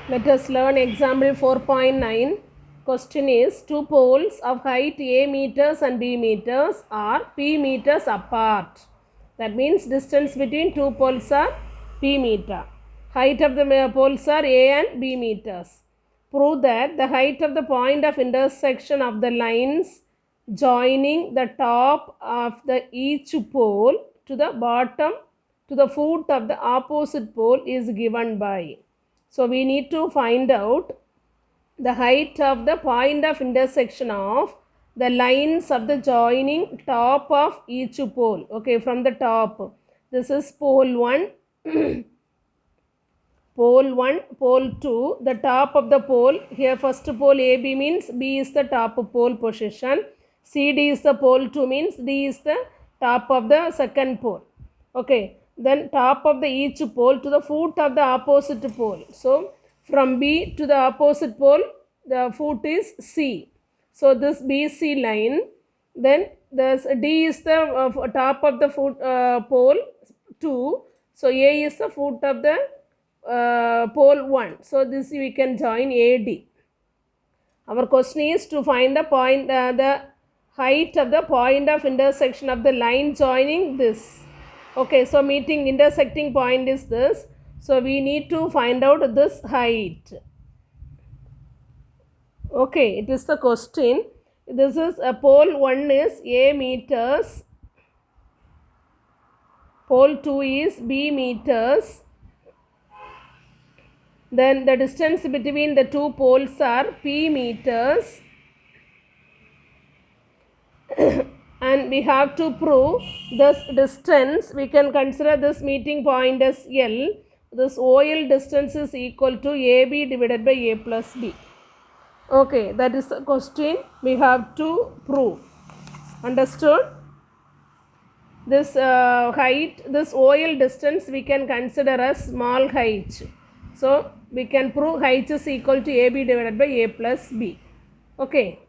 Let us learn example 4.9. Question is, two poles of height a meters and b meters are p meters apart. That means distance between two poles are p meter. Height of the poles are a and b meters. Prove that the height of the point of intersection of the lines joining the top of the each pole to the bottom to the foot of the opposite pole is given by. So we need to find out the height of the point of intersection of the lines of the joining top of each pole. Okay, from the top. This is pole 1, pole 1, pole 2, the top of the pole. Here first pole AB means B is the top pole position. CD is the pole 2 means D is the top of the second pole. Okay, then top of the each pole to the foot of the opposite pole. So from B to the opposite pole, the foot is C. So this BC line, then this D is the top of the foot pole 2. So A is the foot of the pole 1. So this we can join AD. Our question is to find the point, the height of the point of intersection of the line joining this. Okay, so meeting intersecting point is this. So we need to find out this height. Okay, it is the question. This is a pole 1 is A meters, pole 2 is B meters. Then the distance between the two poles are p meters. And we have to prove this distance. We can consider this meeting point as L. This OL distance is equal to AB divided by A plus B. Okay, that is the question we have to prove. Understood? This height, this OL distance we can consider as small h. So we can prove h is equal to AB divided by A plus B. Okay.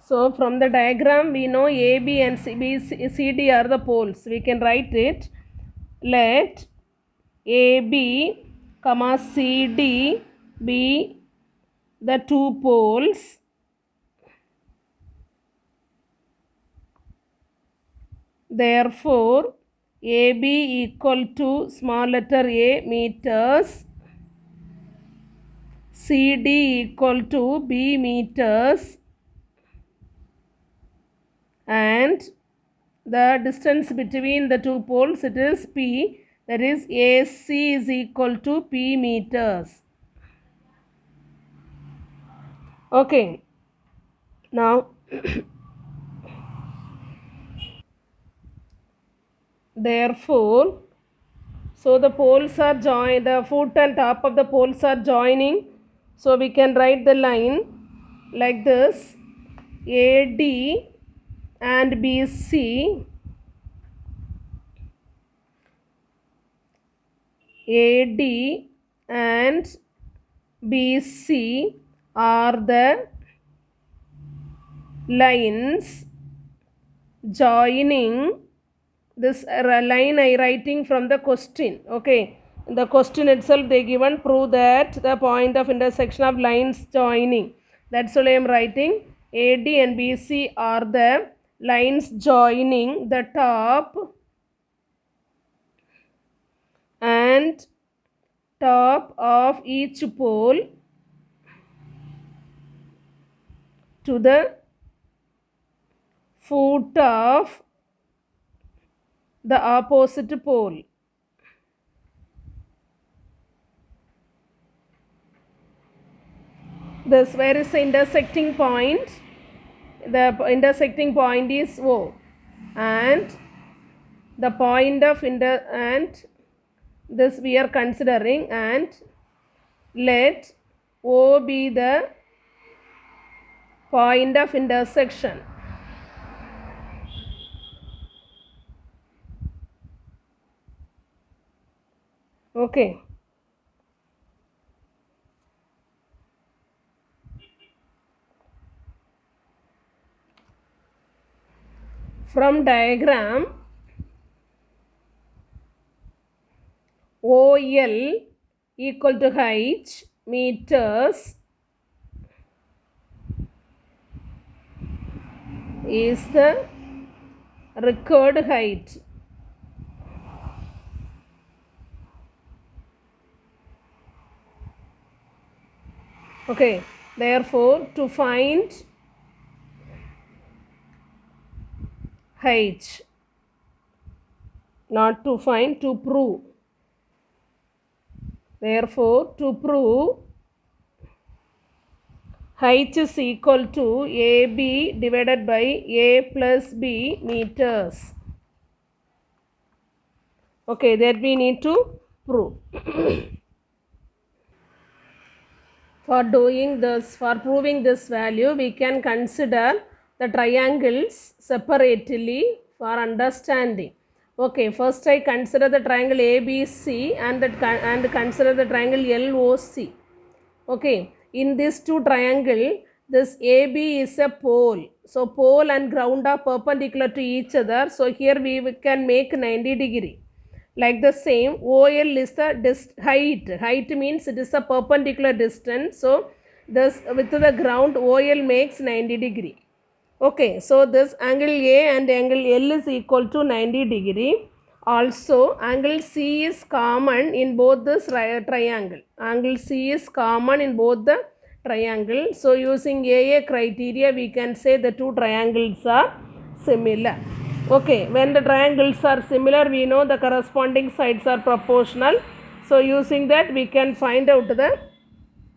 So from the diagram we know AB and CD are the poles. We can write it. Let AB, CD be the two poles. Therefore, AB equal to small letter a meters, CD equal to B meters, and the distance between the two poles, it is P, that is AC is equal to P meters. Okay, now therefore, so the poles are joined, the foot and top of the poles are joining. So we can write the line like this: AD and BC, AD and BC are the lines joining. This line I writing from the question. Okay, in the question itself they given prove that the point of intersection of lines joining. That's why I am writing AD and BC are the lines joining the top and top of each pole to the foot of the opposite pole. This, where is the intersecting point? The intersecting point is O, and the point of and this we are considering, and let O be the point of intersection. Okay. From diagram, OL equal to height meters is the record height. Okay, therefore to find height, not to find, to prove. Therefore to prove height is equal to AB divided by A plus B meters. Okay, that we need to prove. For doing this, for proving this value, we can consider the triangles separately for understanding. Okay, first I consider the triangle ABC and consider the triangle LOC. Okay, in this two triangle, this AB is a pole. So pole and ground are perpendicular to each other. So here we can make 90 degree. Like the same, OL is the height. Height means it is a perpendicular distance. So this with the ground, OL makes 90 degree. Okay, so this angle A and angle L is equal to 90 degree. Also, angle C is common in both this triangle. Angle C is common in both the triangle. So, using AA criteria, we can say the two triangles are similar. Okay, when the triangles are similar, we know the corresponding sides are proportional. So, using that, we can find out the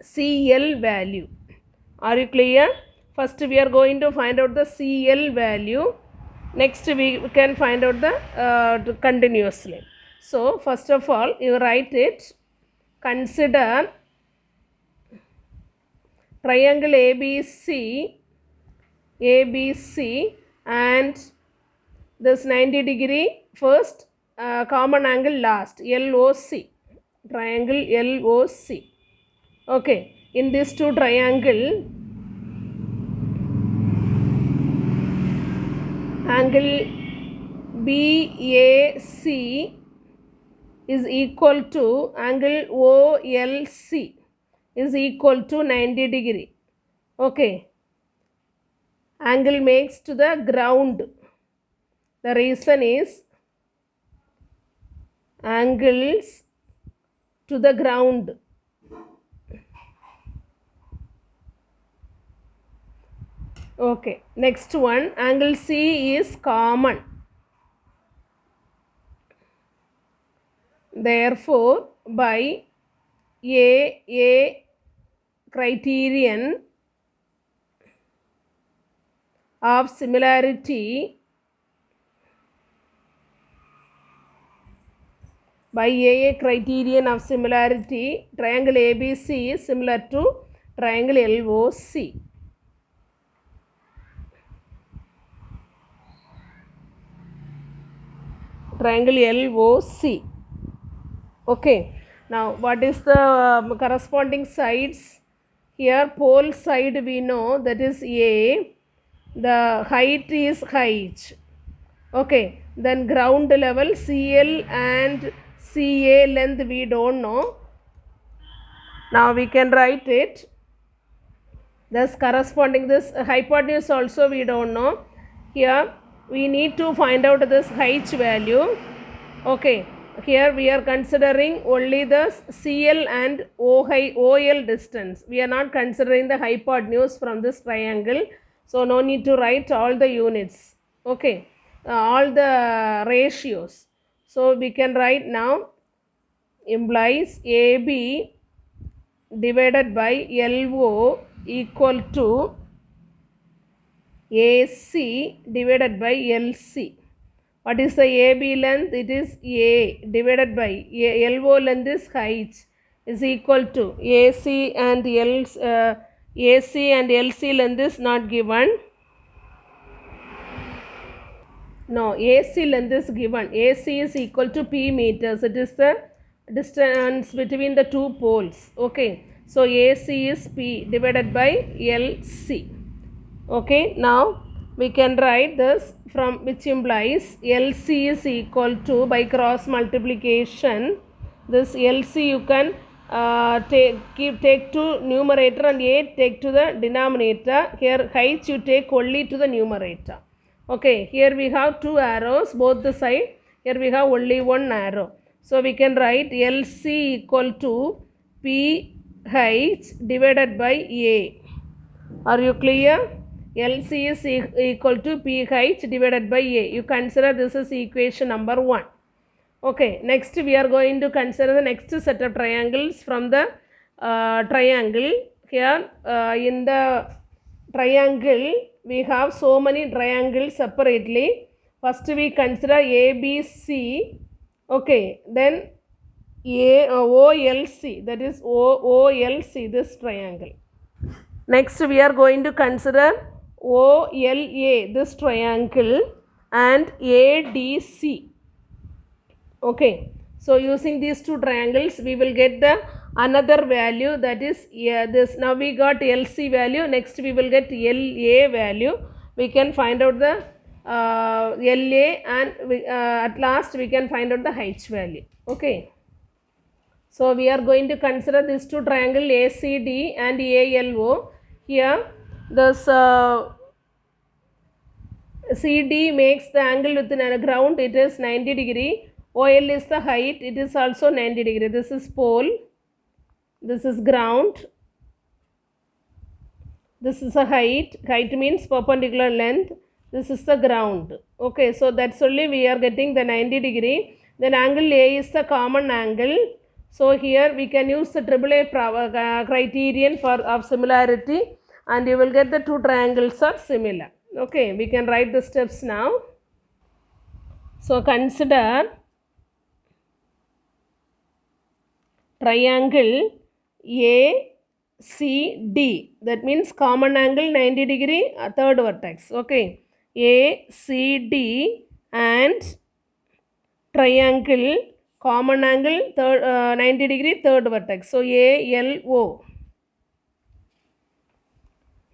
CL value. Are you clear? First we are going to find out the CL value. Next we can find out the continuously. So first of all you write it. Consider triangle ABC and this 90 degree first, common angle last, LOC. Triangle LOC. Okay, in this two triangle, angle BAC is equal to angle OLC is equal to 90 degree. Okay, angle makes to the ground. The reason is angles to the ground. Okay, next one, angle C is common. Therefore, by AA criterion of similarity, triangle ABC is similar to triangle LOC. Triangle LOC. Okay, now what is the corresponding sides? Here pole side we know, that is A. The height is height. Okay, then ground level CL and CA length we don't know. Now we can write it. Thus corresponding this hypotenuse also we don't know. Here we need to find out this height value. Okay, here we are considering only the CL and OL distance. We are not considering the hypotenuse from this triangle. So no need to write all the units. Okay, all the ratios. So we can write now, implies AB divided by LO equal to AC divided by LC. What is the AB length? It is A divided by LO length is height is equal to AC and LC length is not given. No, AC length is given. AC is equal to P meters. It is the distance between the two poles. Okay, so AC is P divided by LC. Okay, now we can write this from, which implies LC is equal to, by cross multiplication, this LC you can take to numerator and 8 take to the denominator. Here height you take only to the numerator. Okay, here we have two arrows both the side. Here we have only one arrow. So we can write LC equal to PH divided by A. Are you clear? LC is equal to PH divided by A. You consider this is equation number 1. Okay, next we are going to consider the next set of triangles from the triangle. Here in the triangle we have so many triangles separately. First we consider ABC. Okay, then OLC, that is OLC, this triangle. Next we are going to consider OLA, this triangle, and ADC. Okay, so using these two triangles we will get the another value, that is this. Now we got LC value, next we will get LA value. We can find out the LA, and at last we can find out the H value. Okay, so we are going to consider these two triangle ACD and ALO. Here this CD makes the angle within a ground, it is 90 degree. OL is the height, it is also 90 degree. This is pole, this is ground, this is a height. Height means perpendicular length. This is the ground. Okay, so that's only we are getting the 90 degree. Then angle A is the common angle. So here we can use the AAA criterion for of similarity, and you will get the two triangles are similar. Okay, we can write the steps now. So consider triangle ACD, that means common angle 90 degree, third vertex. Okay, ACD and triangle common angle third 90 degree, third vertex. So ALO.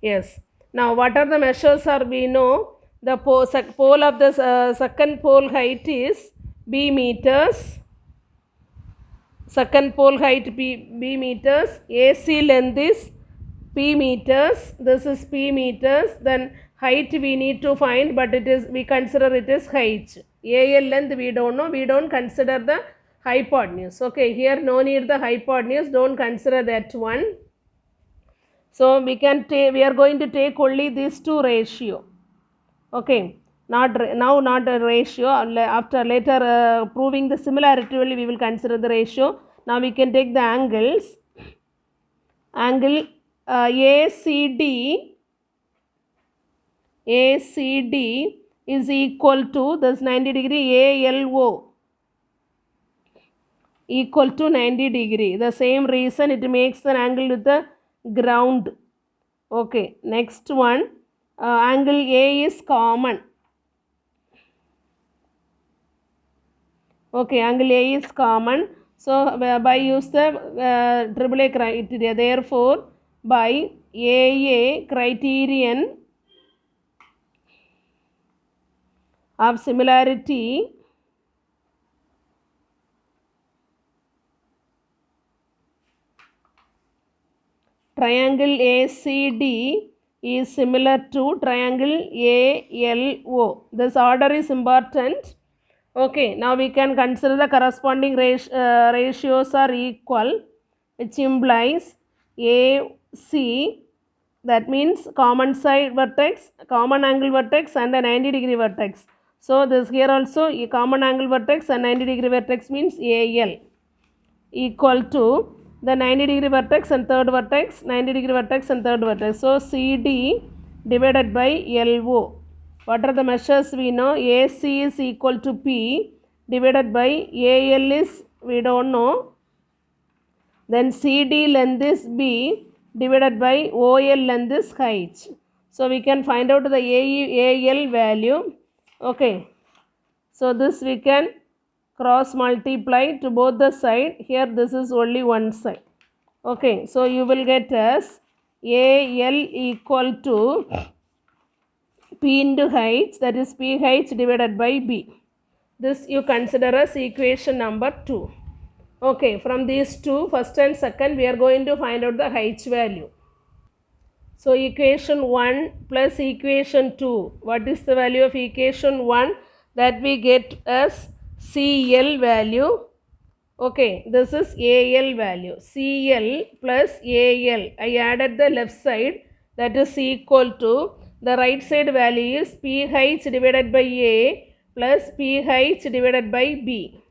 Yes, now what are the measures are we know. The pole of the second pole height is B meters. Second pole height B meters. AC length is P meters. This is P meters. Then height we need to find, but it is, we consider it is height. AL length we don't know. We don't consider the hypotenuse. Okay, here no need the hypotenuse. Don't consider that one. So we can take, we are going to take only these two ratio. Okay, not a ratio. After later proving the similarity only we will consider the ratio. Now we can take the angles. Angle ACD is equal to this 90 degree. ALO equal to 90 degree. The same reason it makes an angle with the ground. Okay, next one, angle A is common. Okay, angle A is common. So by use the AAA criteria, therefore by AA criterion of similarity, triangle ACD is similar to triangle ALO. This order is important. Okay, now we can consider the corresponding ratios are equal, which implies AC, that means common side vertex, common angle vertex, and a 90 degree vertex. So this here also a common angle vertex and 90 degree vertex means AL equal to the 90 degree vertex and third vertex, 90 degree vertex and third vertex. So CD divided by LO. What are the measures we know? AC is equal to P divided by AL is we don't know. Then CD length is B divided by OL length is H. So we can find out the AL value. Okay. So this we can cross multiply to both the side. Here this is only one side. Okay. So you will get as AL equal to P into H, that is PH divided by B. This you consider as equation number 2. Okay, from these two, first and second, we are going to find out the h value. So equation 1 plus equation 2. What is the value of equation 1? That we get as CL value. Okay, this is AL value. CL plus AL. I added the left side, that is equal to, the right side value is PH divided by A plus PH divided by B.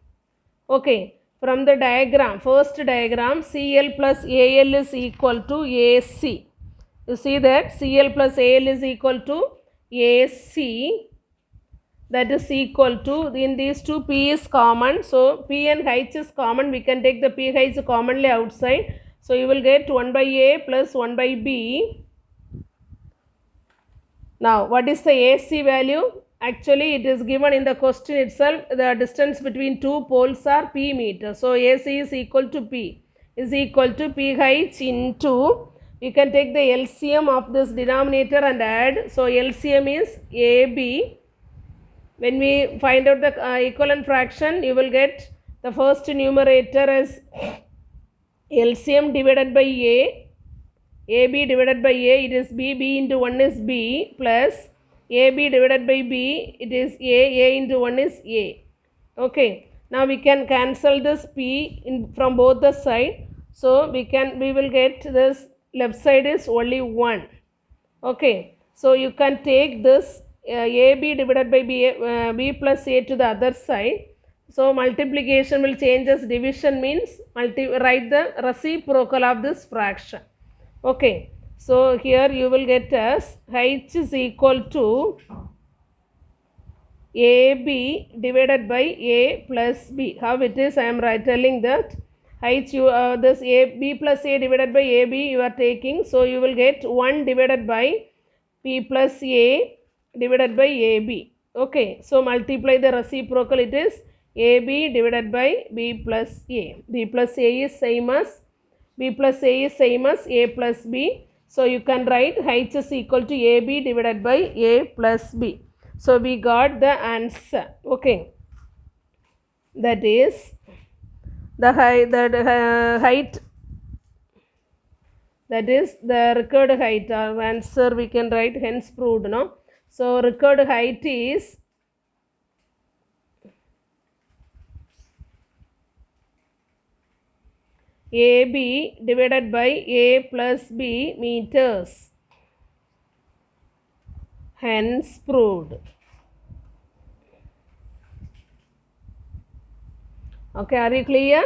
Okay, from the diagram, first diagram, CL plus AL is equal to AC. You see that CL plus AL is equal to AC, that is equal to, in these two P is common, so P and H is common, we can take the PH commonly outside, so you will get 1 by A plus 1 by B. Now what is the AC value? Actually it is given in the question itself, the distance between two poles are P meters, so AC is equal to P, is equal to PH into, you can take the LCM of this denominator and add, so LCM is AB. When we find out the equivalent fraction, you will get the first numerator as LCM divided by A, AB divided by A, it is B, B into 1 is B, plus AB divided by B, it is A into 1 is A. Okay, now we can cancel this P from both the side, so we will get this left side is only 1. Okay, so you can take this AB divided by B plus A to the other side. So multiplication will change as division, means write the reciprocal of this fraction. Okay, so here you will get as H is equal to AB divided by A plus B. How it is? I am telling that H, this B plus A divided by AB you are taking, so you will get 1 divided by P plus A divided by AB. Okay, so multiply the reciprocal, it is AB divided by B plus A. B plus A is same as B plus A is same as A plus B. So you can write H is equal to AB divided by A plus B. So we got the answer. Okay, that is the height, that is the required height. Our answer we can write hence proved, no? So required height is AB divided by A plus B meters. Hence proved. Okay, are you clear?